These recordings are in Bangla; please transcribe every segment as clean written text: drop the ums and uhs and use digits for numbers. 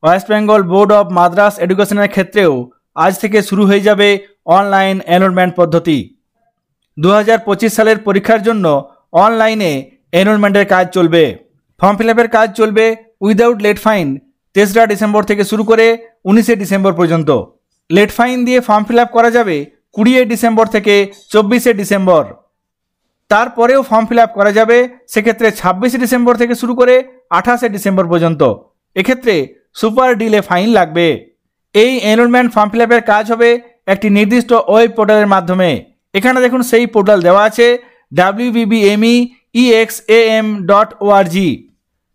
West Bengal board of Madras এডুকেশনের ক্ষেত্রেও আজ থেকে শুরু হয়ে যাবে অনলাইন এনরোলমেন্ট পদ্ধতি। 2025 সালের পরীক্ষার জন্য অনলাইনে এনরোলমেন্টের কাজ চলবে। ফর্ম ফিল আপের কাজ চলবে উইদাউট লেট ফাইন 3রা ডিসেম্বর থেকে শুরু করে 19শে ডিসেম্বর পর্যন্ত। লেট ফাইন দিয়ে ফর্ম ফিল আপ করা যাবে 20 ডিসেম্বর থেকে 24শে ডিসেম্বর। তারপরেও ফর্ম ফিল আপ করা যাবে সেক্ষেত্রে 26শে ডিসেম্বর থেকে শুরু করে 28শে ডিসেম্বর পর্যন্ত। এক্ষেত্রে সুপার ডিলে ফাইন লাগবে। এই এনরোলমেন্ট ফর্ম ফিল আপের কাজ হবে একটি নির্দিষ্ট ওয়েব পোর্টালের মাধ্যমে। এখানে দেখুন সেই পোর্টাল দেওয়া আছে wbbmeexam.org।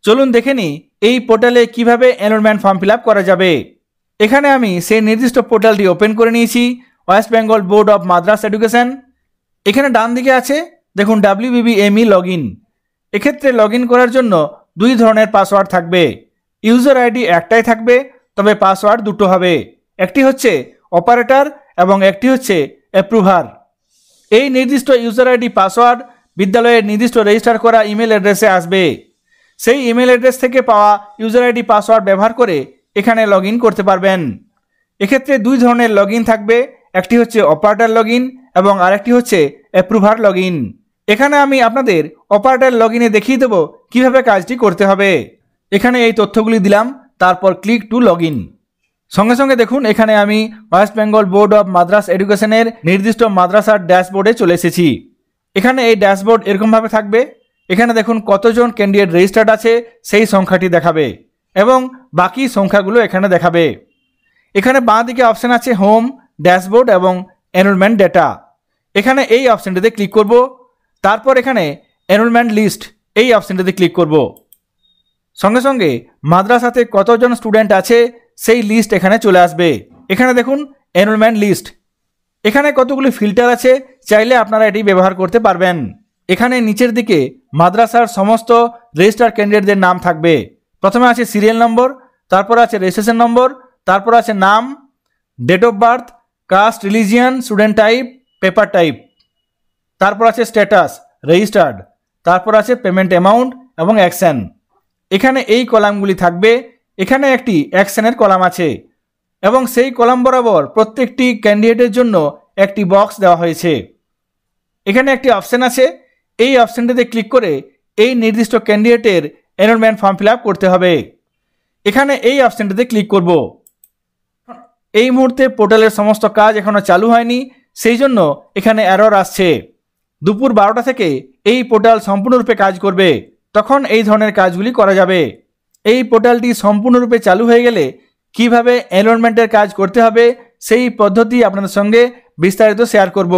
চলুন দেখে নিই এই পোর্টালে কিভাবে এনরোলমেন্ট ফর্ম ফিল আপ করা যাবে। এখানে আমি সেই নির্দিষ্ট পোর্টালটি ওপেন করে নিয়েছি, West Bengal board of Madras education. এখানে ডান দিকে আছে দেখুন WBBME লগইন। এক্ষেত্রে লগইন করার জন্য দুই ধরনের পাসওয়ার্ড থাকবে। ইউজার আইডি একটাই থাকবে, তবে পাসওয়ার্ড দুটো হবে। একটি হচ্ছে অপারেটর এবং একটি হচ্ছে অ্যাপ্রুভার। এই নির্দিষ্ট ইউজার আইডি পাসওয়ার্ড বিদ্যালয়ের নির্দিষ্ট রেজিস্টার করা ইমেল অ্যাড্রেসে আসবে। সেই ইমেল অ্যাড্রেস থেকে পাওয়া ইউজার আইডি পাসওয়ার্ড ব্যবহার করে এখানে লগ ইন করতে পারবেন। এক্ষেত্রে দুই ধরনের লগ ইন থাকবে, একটি হচ্ছে অপারেটর লগ ইন এবং আরেকটি হচ্ছে অ্যাপ্রুভার লগ ইন। এখানে আমি আপনাদের অপারেটর লগ ইনে দেখিয়ে দেবো কীভাবে কাজটি করতে হবে। এখানে এই তথ্যগুলি দিলাম, তারপর ক্লিক টু লগ ইন। সঙ্গে সঙ্গে দেখুন এখানে আমি West Bengal board of Madras এডুকেশনের নির্দিষ্ট মাদ্রাসার ড্যাশবোর্ডে চলে এসেছি। এখানে এই ড্যাশবোর্ড এরকমভাবে থাকবে। এখানে দেখুন কতজন ক্যান্ডিডেট রেজিস্টার্ড আছে সেই সংখ্যাটি দেখাবে এবং বাকি সংখ্যাগুলো এখানে দেখাবে। এখানে বাঁ দিকে অপশান আছে হোম, ড্যাশবোর্ড এবং এনরোলমেন্ট ডেটা। এখানে এই অপশানটিতে ক্লিক করব। তারপর এখানে এনরোলমেন্ট লিস্ট এই অপশানটিতে ক্লিক করব। সঙ্গে সঙ্গে মাদ্রাসাতে কতজন স্টুডেন্ট আছে সেই লিস্ট এখানে চলে আসবে। এখানে দেখুন এনরোলমেন্ট লিস্ট। এখানে কতগুলি ফিল্টার আছে, চাইলে আপনারা এটি ব্যবহার করতে পারবেন। এখানে নিচের দিকে মাদ্রাসার সমস্ত রেজিস্টার ক্যান্ডিডেটদের নাম থাকবে। প্রথমে আছে সিরিয়াল নম্বর, তারপর আছে রেজিস্ট্রেশন নম্বর, তারপর আছে নাম, date of birth, caste, religion, student type, paper type, তারপর আছে স্ট্যাটাস, রেজিস্টার্ড, তারপর আছে পেমেন্ট অ্যামাউন্ট এবং অ্যাকশন। এখানে এই কলামগুলি থাকবে। এখানে একটি অ্যাকশনের কলাম আছে এবং সেই কলাম বরাবর প্রত্যেকটি ক্যান্ডিডেটের জন্য একটি বক্স দেওয়া হয়েছে। এখানে একটি অপশান আছে, এই অপশানটিতে ক্লিক করে এই নির্দিষ্ট ক্যান্ডিডেটের এনরোলমেন্ট ফর্ম ফিল আপ করতে হবে। এখানে এই অপশানটিতে ক্লিক করব। এই মুহূর্তে পোর্টালের সমস্ত কাজ এখনও চালু হয়নি, সেই জন্য এখানে এরর আসছে। দুপুর 12টা থেকে এই পোর্টাল সম্পূর্ণরূপে কাজ করবে, তখন এই ধরনের কাজগুলি করা যাবে। এই পোর্টালটি সম্পূর্ণরূপে চালু হয়ে গেলে কিভাবে এনরোলমেন্টের কাজ করতে হবে সেই পদ্ধতি আপনাদের সঙ্গে বিস্তারিত শেয়ার করব।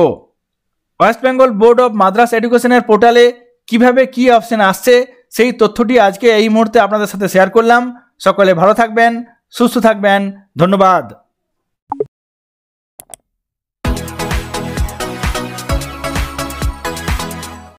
West Bengal board of Madras এডুকেশনের পোর্টালে কিভাবে কি অপশন আসছে সেই তথ্যটি আজকে এই মুহূর্তে আপনাদের সাথে শেয়ার করলাম। সকলে ভালো থাকবেন, সুস্থ থাকবেন। ধন্যবাদ।